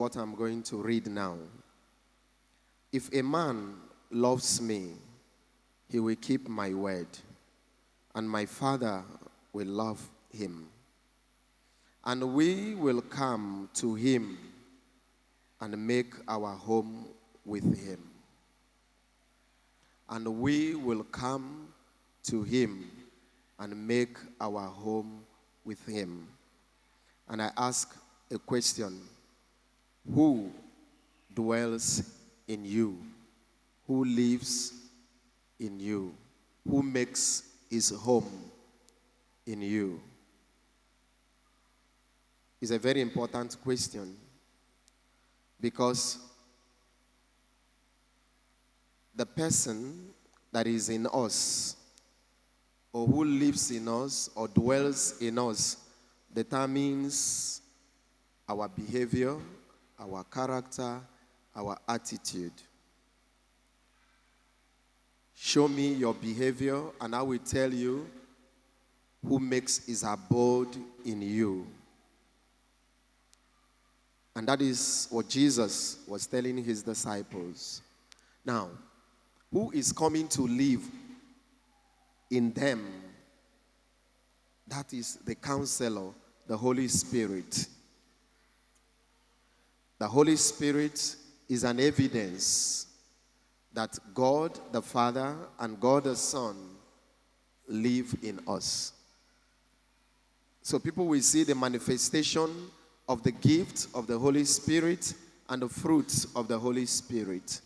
what I'm going to read now. If a man loves me, he will keep my word, and my Father will love him. And we will come to him and make our home with him. And we will come to him and make our home with him. And I ask a question: who dwells in you? Who lives in you? Who makes his home in you? It's a very important question, because the person that is in us, or who lives in us, or dwells in us, determines our behavior, our character, our attitude. Show me your behavior, and I will tell you who makes his abode in you. And that is what Jesus was telling his disciples. Now, who is coming to live in them? That is the Counselor, the Holy Spirit. The Holy Spirit is an evidence that God the Father and God the Son live in us. So people will see the manifestation of the gift of the Holy Spirit and the fruits of the Holy Spirit.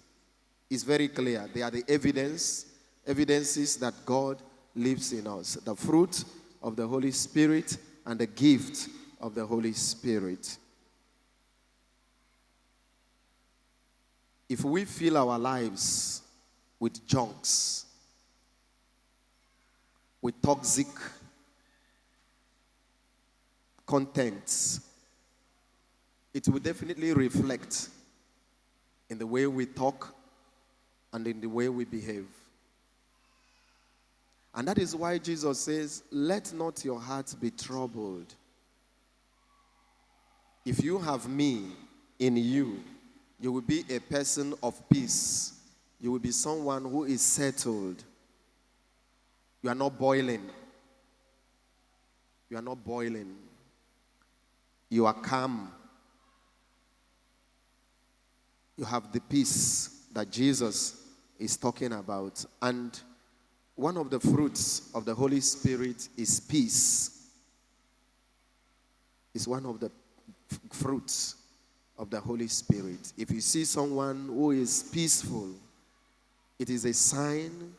It's very clear. They are the evidences that God lives in us. The fruit of the Holy Spirit and the gift of the Holy Spirit. If we fill our lives with junks, with toxic contents, it will definitely reflect in the way we talk and in the way we behave. And that is why Jesus says, let not your heart be troubled. If you have me in you, you will be a person of peace. You will be someone who is settled. You are not boiling. You are not boiling. You are calm. You have the peace that Jesus is talking about. And one of the fruits of the Holy Spirit is peace. It's one of the fruits of the Holy Spirit. If you see someone who is peaceful, it is a sign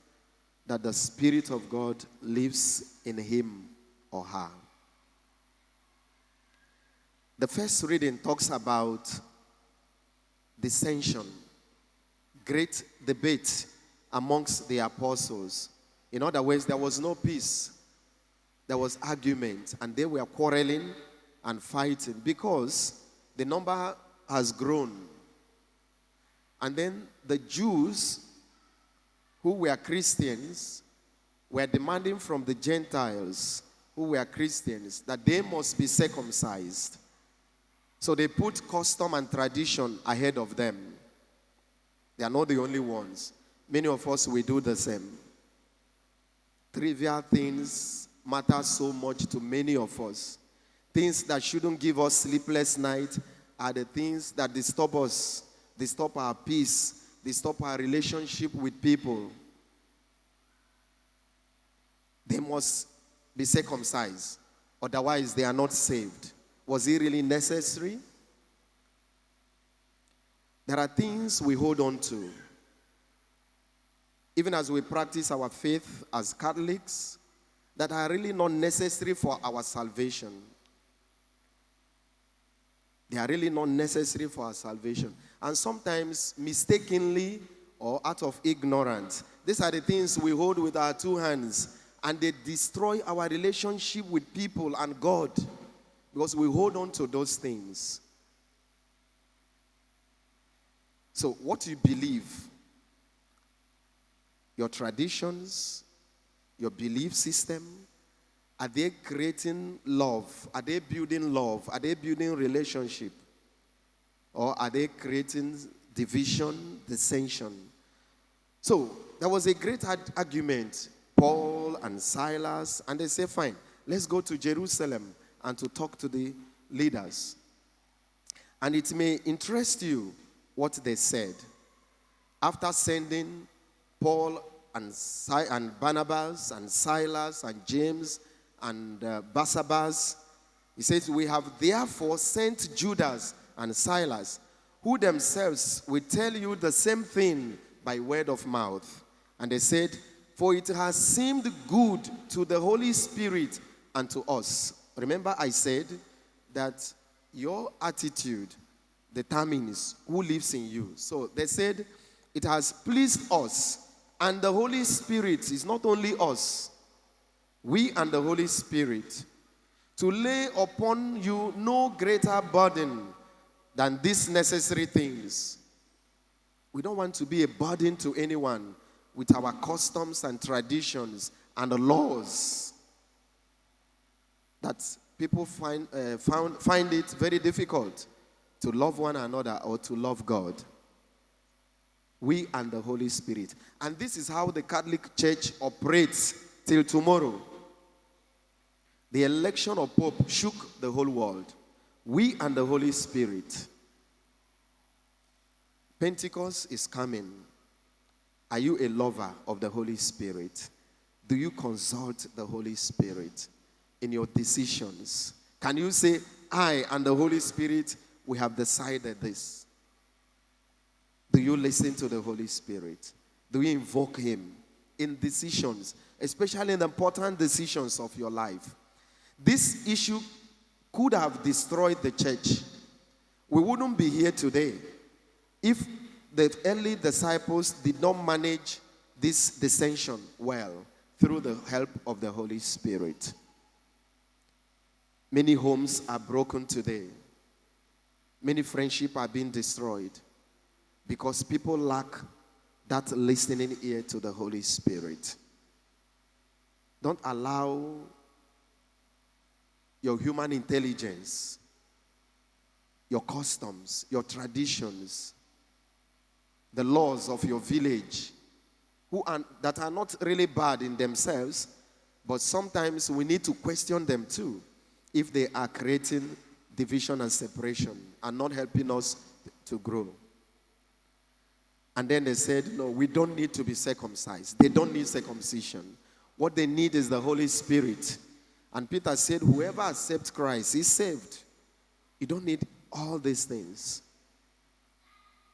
that the Spirit of God lives in him or her. The first reading talks about dissension, great debate amongst the apostles. In other words, there was no peace. There was argument, and they were quarreling and fighting because the number has grown. And then the Jews, who were Christians, were demanding from the Gentiles, who were Christians, that they must be circumcised. So they put custom and tradition ahead of them. They are not the only ones. Many of us, we do the same. Trivial things matter so much to many of us. Things that shouldn't give us sleepless nights are the things that disturb us, disturb our peace, disturb our relationship with people. They must be circumcised, otherwise they are not saved. Was it really necessary? There are things we hold on to. Even as we practice our faith as Catholics, that are really not necessary for our salvation. They are really not necessary for our salvation. And sometimes, mistakenly or out of ignorance, these are the things we hold with our two hands, and they destroy our relationship with people and God, because we hold on to those things. So what you believe, your traditions, your belief system, are they creating love? Are they building love? Are they building relationship? Or are they creating division, dissension? So there was a great argument, Paul and Silas, and they say, fine, let's go to Jerusalem and to talk to the leaders. And it may interest you what they said. After sending Paul and Barnabas and Silas and James and Barsabbas, he says, we have therefore sent Judas and Silas, who themselves will tell you the same thing by word of mouth. And they said, for it has seemed good to the Holy Spirit and to us. Remember I said that your attitude determines who lives in you. So they said, it has pleased us, and the Holy Spirit is not only us, we and the Holy Spirit, to lay upon you no greater burden than these necessary things. We don't want to be a burden to anyone with our customs and traditions and the laws that people find it very difficult to love one another or to love God. We and the Holy Spirit. And this is how the Catholic Church operates till tomorrow. The election of Pope shook the whole world. We and the Holy Spirit. Pentecost is coming. Are you a lover of the Holy Spirit? Do you consult the Holy Spirit in your decisions? Can you say, I and the Holy Spirit, we have decided this? Do you listen to the Holy Spirit? Do you invoke him in decisions, especially in the important decisions of your life? This issue could have destroyed the church. We wouldn't be here today if the early disciples did not manage this dissension well through the help of the Holy Spirit. Many homes are broken today. Many friendships are being destroyed because people lack that listening ear to the Holy Spirit. Don't allow your human intelligence, your customs, your traditions, the laws of your village, that are not really bad in themselves, but sometimes we need to question them too, if they are creating division and separation and not helping us to grow. And then they said, no, we don't need to be circumcised. They don't need circumcision. What they need is the Holy Spirit. And Peter said, whoever accepts Christ is saved. You don't need all these things.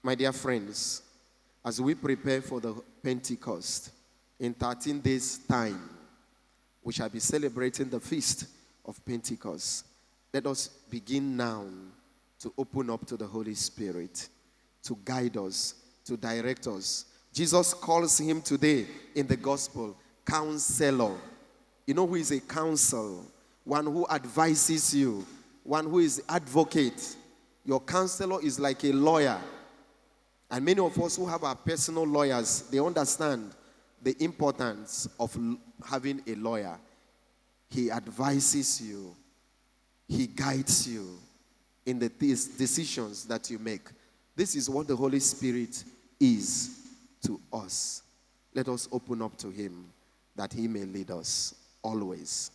My dear friends, as we prepare for the Pentecost, in 13 days' time, we shall be celebrating the feast of Pentecost. Let us begin now to open up to the Holy Spirit, to guide us, to direct us. Jesus calls him today in the gospel, Counselor. You know who is a counsel? One who advises you, one who is advocate. Your counselor is like a lawyer. And many of us who have our personal lawyers, they understand the importance of having a lawyer. He advises you. He guides you in the decisions that you make. This is what the Holy Spirit is to us. Let us open up to him that he may lead us always.